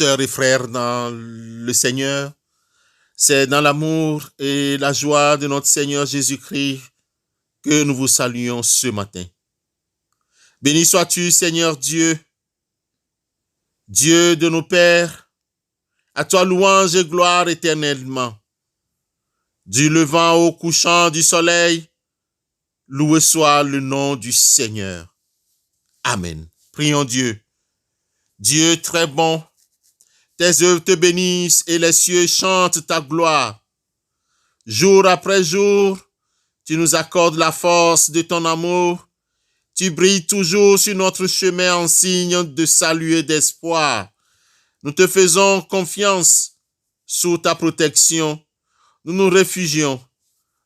Sœurs et frères dans le Seigneur, c'est dans l'amour et la joie de notre Seigneur Jésus-Christ que nous vous saluons ce matin. Béni sois-tu, Seigneur Dieu, Dieu de nos pères, à toi louange et gloire éternellement. Du levant au couchant du soleil, loué soit le nom du Seigneur. Amen. Prions Dieu. Dieu très bon, tes œuvres te bénissent et les cieux chantent ta gloire. Jour après jour, tu nous accordes la force de ton amour. Tu brilles toujours sur notre chemin en signe de salut et d'espoir. Nous te faisons confiance sous ta protection. Nous nous réfugions.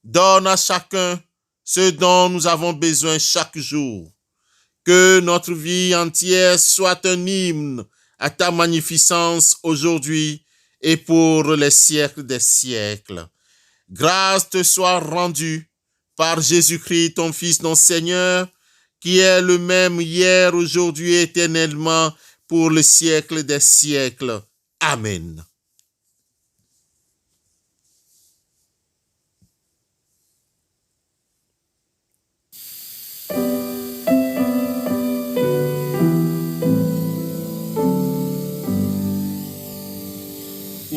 Donne à chacun ce dont nous avons besoin chaque jour. Que notre vie entière soit un hymne à ta magnificence aujourd'hui et pour les siècles des siècles. Grâce te soit rendue par Jésus-Christ, ton Fils, notre Seigneur, qui est le même hier, aujourd'hui et éternellement pour le siècle des siècles. Amen.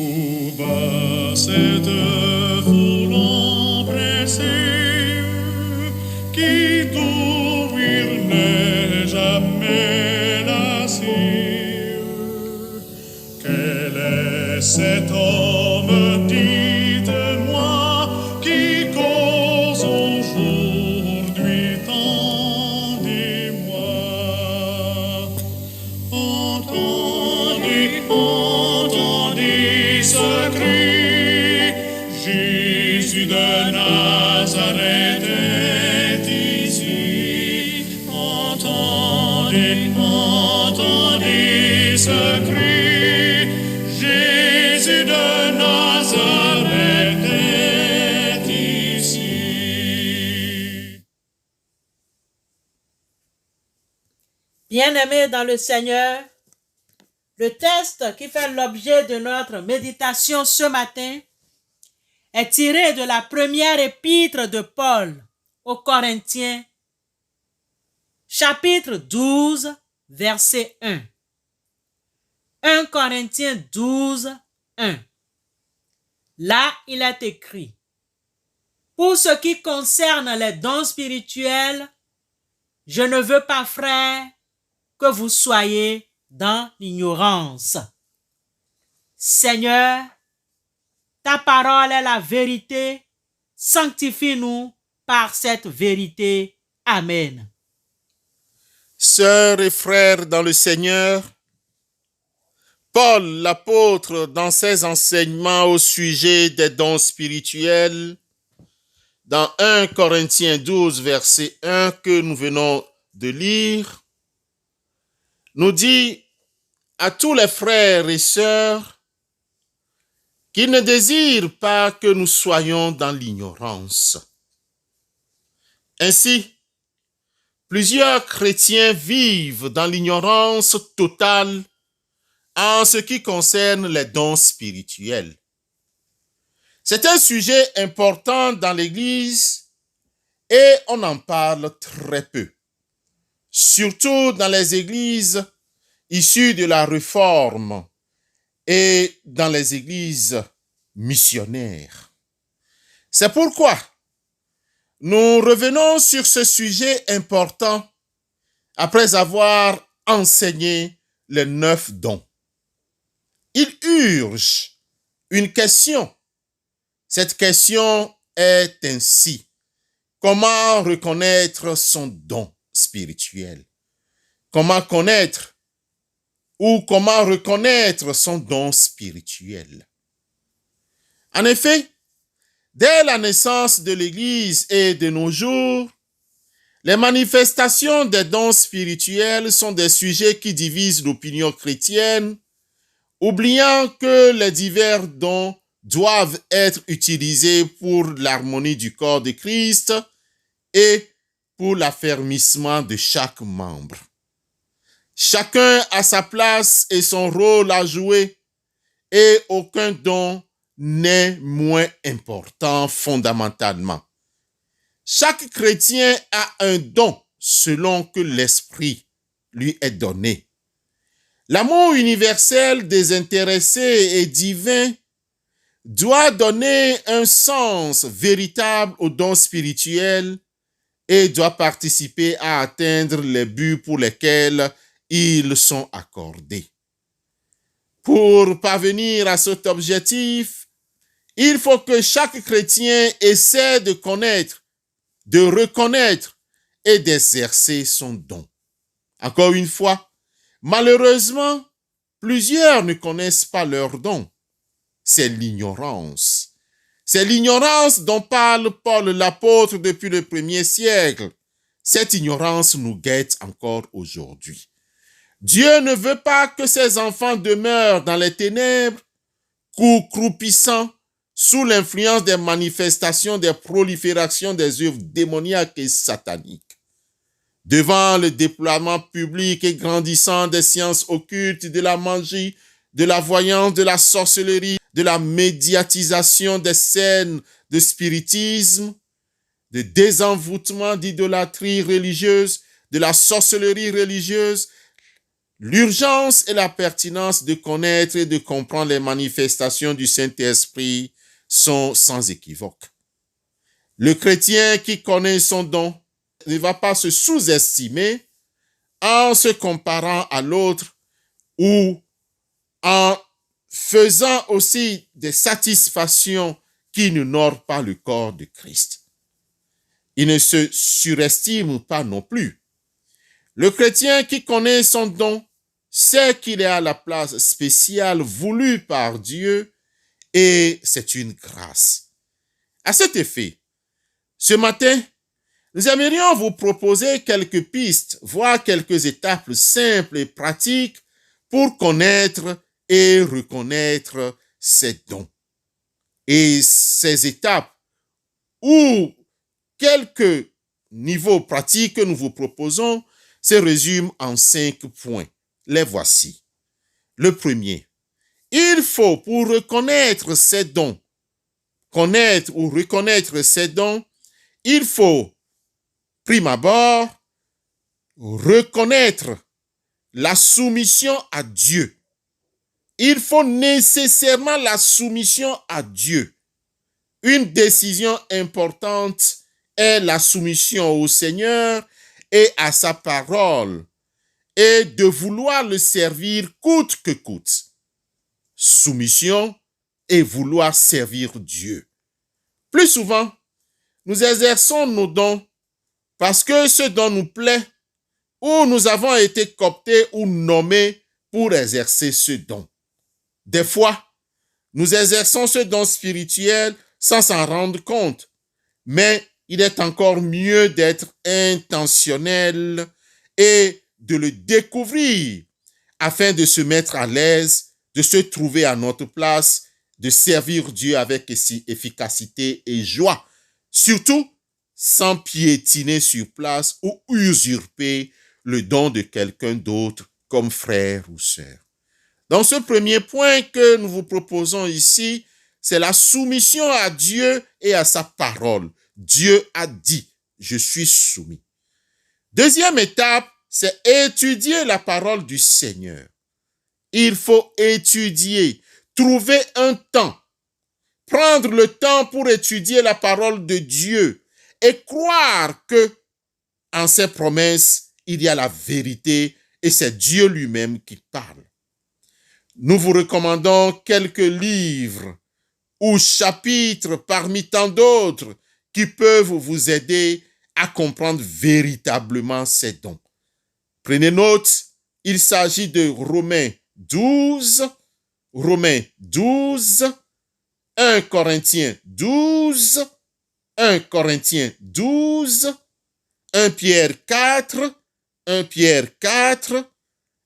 Où va cette foule empressée qui d'ouïr n'est jamais lassée? Quel est cet homme, dites-moi, qui cause aujourd'hui tant d'émoi? Entendez, entendez ce cri, Jésus de Nazareth est ici. Entendez, entendez ce cri, Jésus de Nazareth est ici. Bien-aimés dans le Seigneur, le texte qui fait l'objet de notre méditation ce matin est tiré de la première épître de Paul aux Corinthiens, chapitre 12, verset 1. 1 Corinthiens 12, 1. Là, il est écrit: pour ce qui concerne les dons spirituels, je ne veux pas, frères, que vous soyez dans l'ignorance. Seigneur, ta parole est la vérité. Sanctifie-nous par cette vérité. Amen. Sœurs et frères dans le Seigneur, Paul, l'apôtre, dans ses enseignements au sujet des dons spirituels, dans 1 Corinthiens 12, verset 1 que nous venons de lire, nous dit à tous les frères et sœurs qu'il ne désire pas que nous soyons dans l'ignorance. Ainsi, plusieurs chrétiens vivent dans l'ignorance totale en ce qui concerne les dons spirituels. C'est un sujet important dans l'Église et on en parle très peu, surtout dans les églises issues de la Réforme et dans les églises missionnaires. C'est pourquoi nous revenons sur ce sujet important après avoir enseigné les 9 dons. Il urge une question. Cette question est ainsi: comment reconnaître son don spirituel? Comment connaître ou comment reconnaître son don spirituel? En effet, dès la naissance de l'Église et de nos jours, les manifestations des dons spirituels sont des sujets qui divisent l'opinion chrétienne, oubliant que les divers dons doivent être utilisés pour l'harmonie du corps de Christ et pour l'affermissement de chaque membre. Chacun a sa place et son rôle à jouer et aucun don n'est moins important fondamentalement. Chaque chrétien a un don selon que l'Esprit lui est donné. L'amour universel, désintéressé et divin doit donner un sens véritable aux dons spirituels et doit participer à atteindre les buts pour lesquels ils sont accordés. Pour parvenir à cet objectif, il faut que chaque chrétien essaie de connaître, de reconnaître et d'exercer son don. Encore une fois, malheureusement, plusieurs ne connaissent pas leur don. C'est l'ignorance. C'est l'ignorance dont parle Paul l'apôtre depuis le 1er siècle. Cette ignorance nous guette encore aujourd'hui. Dieu ne veut pas que ses enfants demeurent dans les ténèbres, croupissant sous l'influence des manifestations, des proliférations des œuvres démoniaques et sataniques. Devant le déploiement public et grandissant des sciences occultes, de la magie, de la voyance, de la sorcellerie, de la médiatisation des scènes de spiritisme, de désenvoûtement, d'idolâtrie religieuse, de la sorcellerie religieuse, l'urgence et la pertinence de connaître et de comprendre les manifestations du Saint-Esprit sont sans équivoque. Le chrétien qui connaît son don ne va pas se sous-estimer en se comparant à l'autre ou en faisant aussi des satisfactions qui n'honorent pas le corps de Christ. Il ne se surestime pas non plus. Le chrétien qui connaît son don sait qu'il est à la place spéciale voulue par Dieu et c'est une grâce. À cet effet, ce matin, nous aimerions vous proposer quelques pistes, voire quelques étapes simples et pratiques pour connaître et reconnaître ses dons. Et ces étapes ou quelques niveaux pratiques que nous vous proposons se résument en 5 points. Les voici. Le premier, il faut pour reconnaître ses dons, connaître ou reconnaître ses dons, il faut, prime abord, reconnaître la soumission à Dieu. Il faut nécessairement la soumission à Dieu. Une décision importante est la soumission au Seigneur et à sa parole et de vouloir le servir coûte que coûte. Soumission et vouloir servir Dieu. Plus souvent, nous exerçons nos dons parce que ce don nous plaît ou nous avons été cooptés ou nommés pour exercer ce don. Des fois, nous exerçons ce don spirituel sans s'en rendre compte, mais il est encore mieux d'être intentionnel et de le découvrir afin de se mettre à l'aise, de se trouver à notre place, de servir Dieu avec efficacité et joie, surtout sans piétiner sur place ou usurper le don de quelqu'un d'autre comme frère ou sœur. Dans ce premier point que nous vous proposons ici, c'est la soumission à Dieu et à sa parole. Dieu a dit, je suis soumis. Deuxième étape, c'est étudier la parole du Seigneur. Il faut étudier, trouver un temps, prendre le temps pour étudier la parole de Dieu et croire que en ses promesses, il y a la vérité et c'est Dieu lui-même qui parle. Nous vous recommandons quelques livres ou chapitres parmi tant d'autres qui peuvent vous aider à comprendre véritablement ces dons. Prenez note, il s'agit de Romains 12, 1 Corinthiens 12, 1 Corinthiens 12, 1 Pierre 4,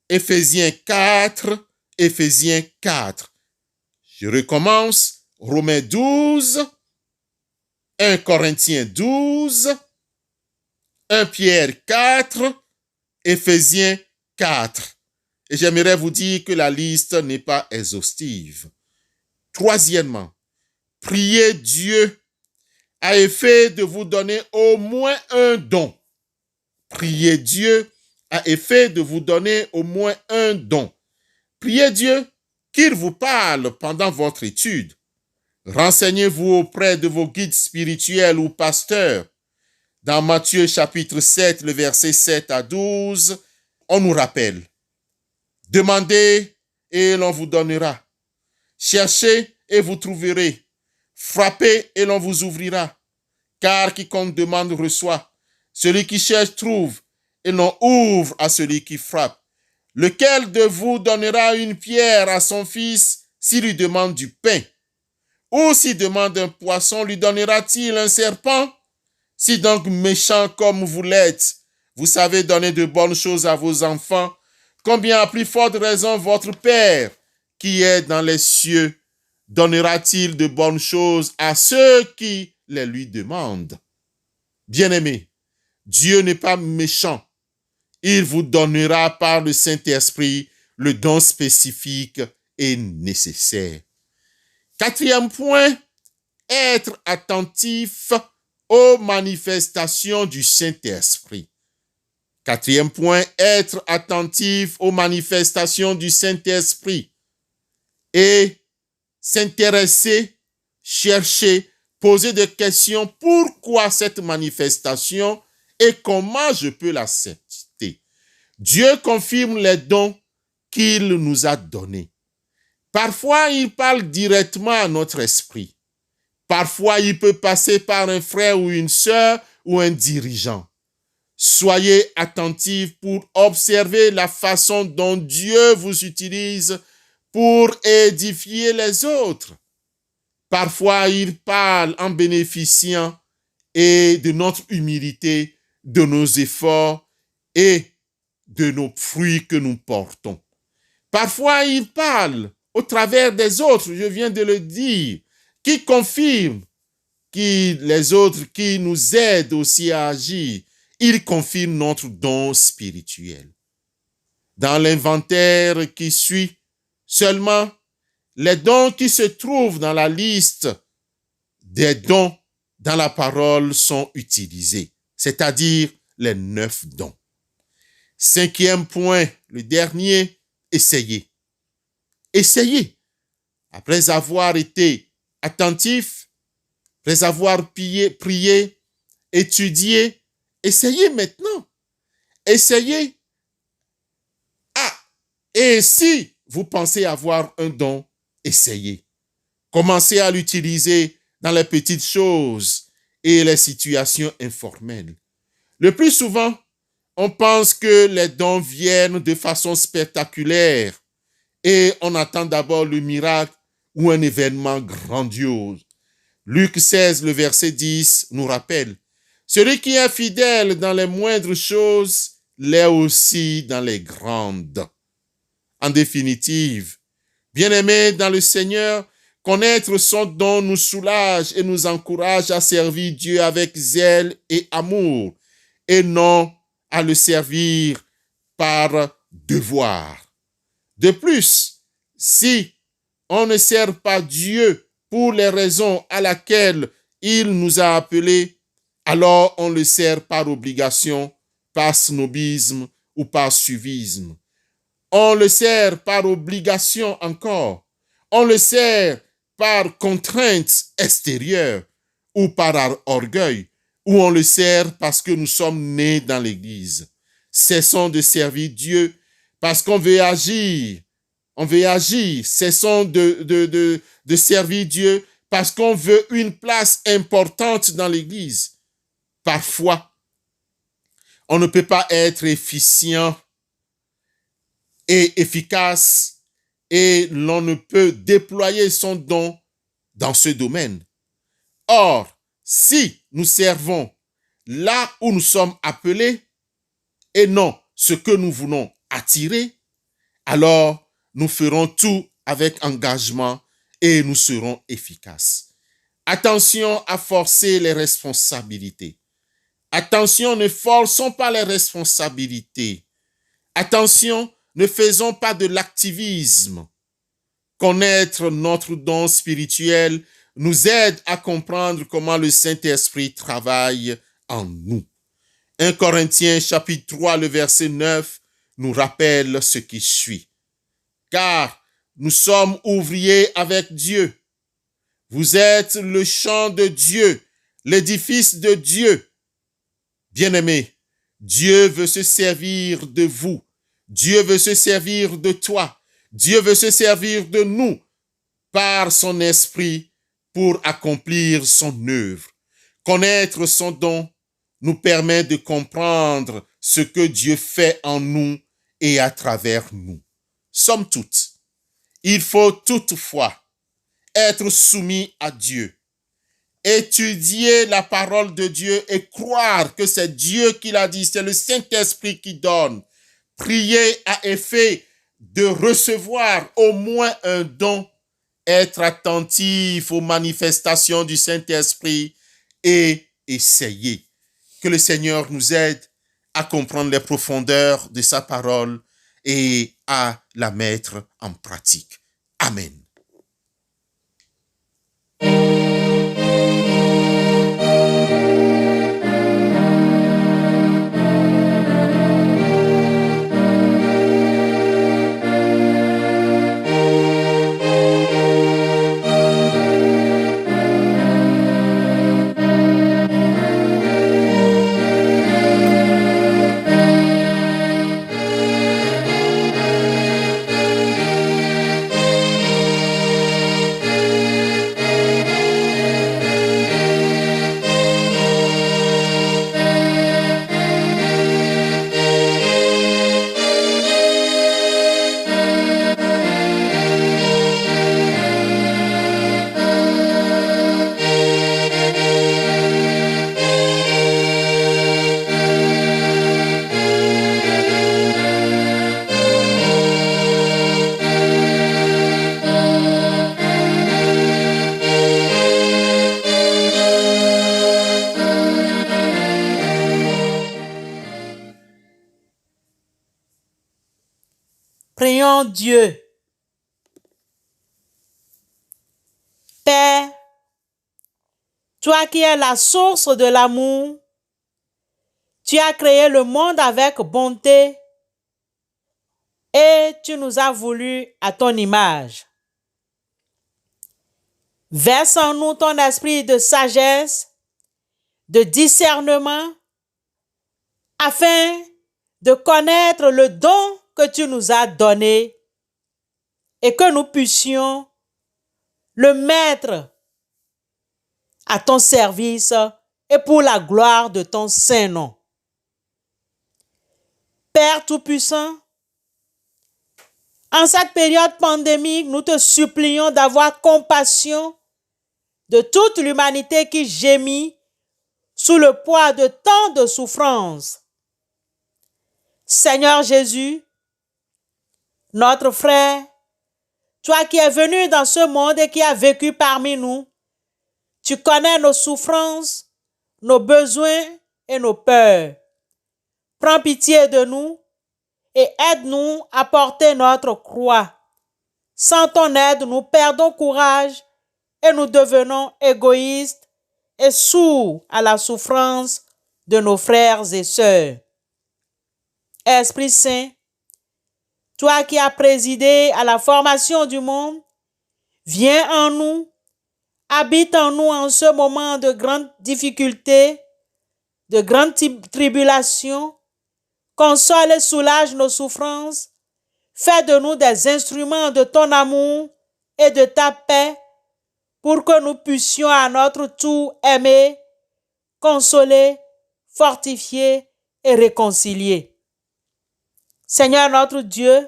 Éphésiens 4, Éphésiens 4. Je recommence, Romains 12, 1 Corinthiens 12, 1 Pierre 4, Éphésiens 4. Et j'aimerais vous dire que la liste n'est pas exhaustive. Troisièmement, priez Dieu à effet de vous donner au moins un don. Priez Dieu à effet de vous donner au moins un don. Priez Dieu qu'il vous parle pendant votre étude. Renseignez-vous auprès de vos guides spirituels ou pasteurs. Dans Matthieu chapitre 7, le verset 7 à 12, on nous rappelle: demandez et l'on vous donnera. Cherchez et vous trouverez. Frappez et l'on vous ouvrira. Car quiconque demande reçoit. Celui qui cherche trouve. Et l'on ouvre à celui qui frappe. Lequel de vous donnera une pierre à son fils s'il lui demande du pain? Ou s'il demande un poisson, lui donnera-t-il un serpent? Si donc méchant comme vous l'êtes, vous savez donner de bonnes choses à vos enfants, combien à plus forte raison votre Père, qui est dans les cieux, donnera-t-il de bonnes choses à ceux qui les lui demandent? Bien-aimés, Dieu n'est pas méchant. Il vous donnera par le Saint-Esprit le don spécifique et nécessaire. Quatrième point, être attentif aux manifestations du Saint-Esprit. Quatrième point, être attentif aux manifestations du Saint-Esprit et s'intéresser, chercher, poser des questions. Pourquoi cette manifestation et comment je peux l'accepter? Dieu confirme les dons qu'il nous a donnés. Parfois, il parle directement à notre esprit. Parfois, il peut passer par un frère ou une sœur ou un dirigeant. Soyez attentifs pour observer la façon dont Dieu vous utilise pour édifier les autres. Parfois, il parle en bénéficiant et de notre humilité, de nos efforts et de nos fruits que nous portons. Parfois, il parle au travers des autres, je viens de le dire, qui confirment, les autres qui nous aident aussi à agir. Il confirme notre don spirituel. Dans l'inventaire qui suit, seulement les dons qui se trouvent dans la liste des dons dans la parole sont utilisés, c'est-à-dire les 9 dons. Cinquième point, le dernier, essayez. Essayez. Après avoir été attentif, après avoir prié, étudié, essayez maintenant. Essayez. Et si vous pensez avoir un don, essayez. Commencez à l'utiliser dans les petites choses et les situations informelles. Le plus souvent, on pense que les dons viennent de façon spectaculaire et on attend d'abord le miracle ou un événement grandiose. Luc 16, le verset 10 nous rappelle: celui qui est fidèle dans les moindres choses l'est aussi dans les grandes. En définitive, bien-aimés dans le Seigneur, connaître son don nous soulage et nous encourage à servir Dieu avec zèle et amour, et non à le servir par devoir. De plus, si on ne sert pas Dieu pour les raisons à laquelle il nous a appelés, alors on le sert par obligation, par snobisme ou par suivisme. On le sert par obligation encore. On le sert par contrainte extérieure ou par orgueil, ou on le sert parce que nous sommes nés dans l'Église. Cessons de servir Dieu parce qu'on veut agir. On veut agir. Cessons de servir Dieu parce qu'on veut une place importante dans l'Église. Parfois, on ne peut pas être efficient et efficace et l'on ne peut déployer son don dans ce domaine. Or, si nous servons là où nous sommes appelés et non ce que nous voulons attirer, alors nous ferons tout avec engagement et nous serons efficaces. Attention à forcer les responsabilités. Attention, ne forçons pas les responsabilités. Attention, ne faisons pas de l'activisme. Connaître notre don spirituel nous aide à comprendre comment le Saint-Esprit travaille en nous. 1 Corinthiens chapitre 3, le verset 9 nous rappelle ce qui suit. Car nous sommes ouvriers avec Dieu. Vous êtes le champ de Dieu, l'édifice de Dieu. Bien-aimés, Dieu veut se servir de vous. Dieu veut se servir de toi. Dieu veut se servir de nous par son esprit pour accomplir son œuvre. Connaître son don nous permet de comprendre ce que Dieu fait en nous et à travers nous. Somme toute, il faut toutefois être soumis à Dieu, étudier la parole de Dieu et croire que c'est Dieu qui l'a dit, c'est le Saint-Esprit qui donne. Prier à effet de recevoir au moins un don, être attentif aux manifestations du Saint-Esprit et essayer. Que le Seigneur nous aide à comprendre les profondeurs de sa parole et à la mettre en pratique. Amen. Prions Dieu. Père, toi qui es la source de l'amour, tu as créé le monde avec bonté et tu nous as voulu à ton image. Verse en nous ton esprit de sagesse, de discernement, afin de connaître le don que tu nous as donné et que nous puissions le mettre à ton service et pour la gloire de ton saint nom. Père Tout-Puissant, en cette période pandémique, nous te supplions d'avoir compassion de toute l'humanité qui gémit sous le poids de tant de souffrances. Seigneur Jésus, notre frère, toi qui es venu dans ce monde et qui as vécu parmi nous, tu connais nos souffrances, nos besoins et nos peurs. Prends pitié de nous et aide-nous à porter notre croix. Sans ton aide, nous perdons courage et nous devenons égoïstes et sourds à la souffrance de nos frères et sœurs. Esprit Saint, toi qui as présidé à la formation du monde, viens en nous, habite en nous en ce moment de grande difficulté, de grande tribulation, console et soulage nos souffrances, fais de nous des instruments de ton amour et de ta paix, pour que nous puissions à notre tour aimer, consoler, fortifier et réconcilier. Seigneur notre Dieu,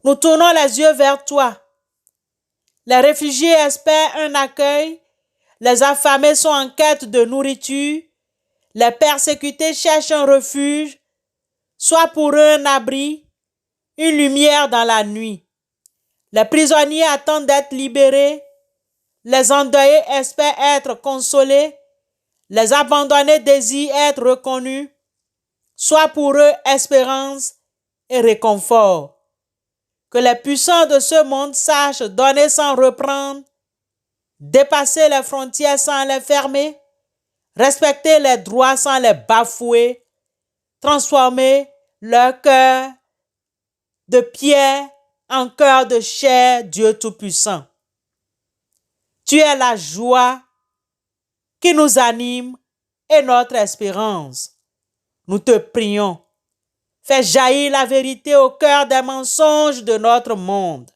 nous tournons les yeux vers toi. Les réfugiés espèrent un accueil, les affamés sont en quête de nourriture, les persécutés cherchent un refuge, soit pour eux un abri, une lumière dans la nuit. Les prisonniers attendent d'être libérés, les endeuillés espèrent être consolés, les abandonnés désirent être reconnus. soit pour eux espérance et réconfort. Que les puissants de ce monde sachent donner sans reprendre, dépasser les frontières sans les fermer, respecter les droits sans les bafouer, transformer leur cœur de pierre en cœur de chair, Dieu Tout-Puissant. Tu es la joie qui nous anime et notre espérance. Nous te prions. Fais jaillir la vérité au cœur des mensonges de notre monde.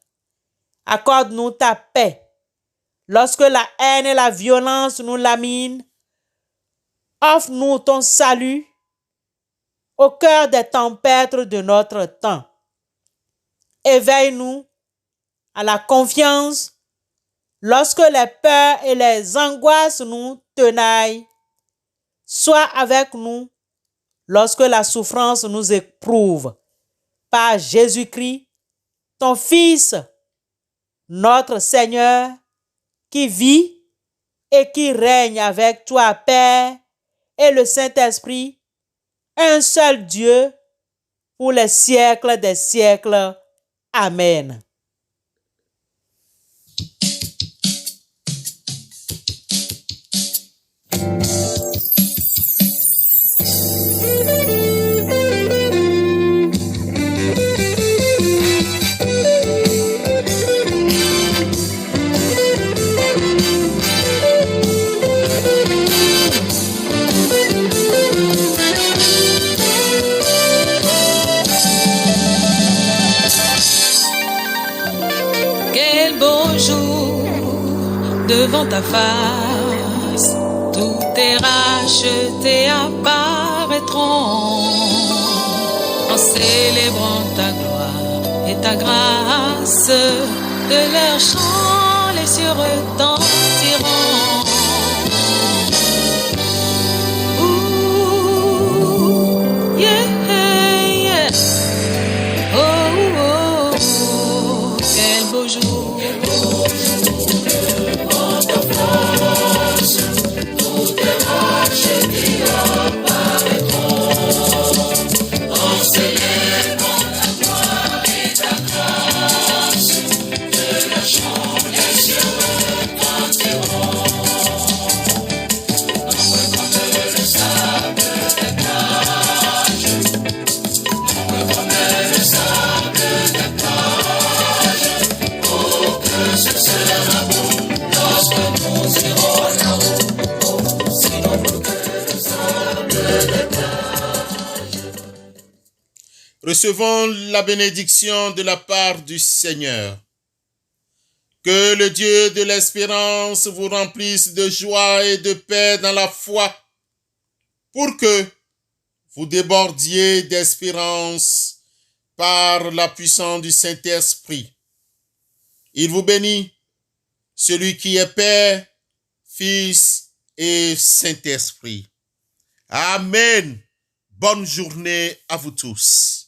Accorde-nous ta paix. Lorsque la haine et la violence nous laminent, offre-nous ton salut au cœur des tempêtes de notre temps. Éveille-nous à la confiance lorsque les peurs et les angoisses nous tenaillent. Sois avec nous lorsque la souffrance nous éprouve. Par Jésus-Christ, ton Fils, notre Seigneur, qui vit et qui règne avec toi, Père, et le Saint-Esprit, un seul Dieu, pour les siècles des siècles. Amen. Quel beau jour devant ta face, tous tes rachetés apparaîtront en célébrant ta gloire et ta grâce. De leur chant, les cieux retentiront. Ouh, yeah, yeah. Oh, oh, oh, quel beau jour. Recevons la bénédiction de la part du Seigneur. Que le Dieu de l'espérance vous remplisse de joie et de paix dans la foi, pour que vous débordiez d'espérance par la puissance du Saint-Esprit. Il vous bénit, celui qui est Père, Fils et Saint-Esprit. Amen. Bonne journée à vous tous.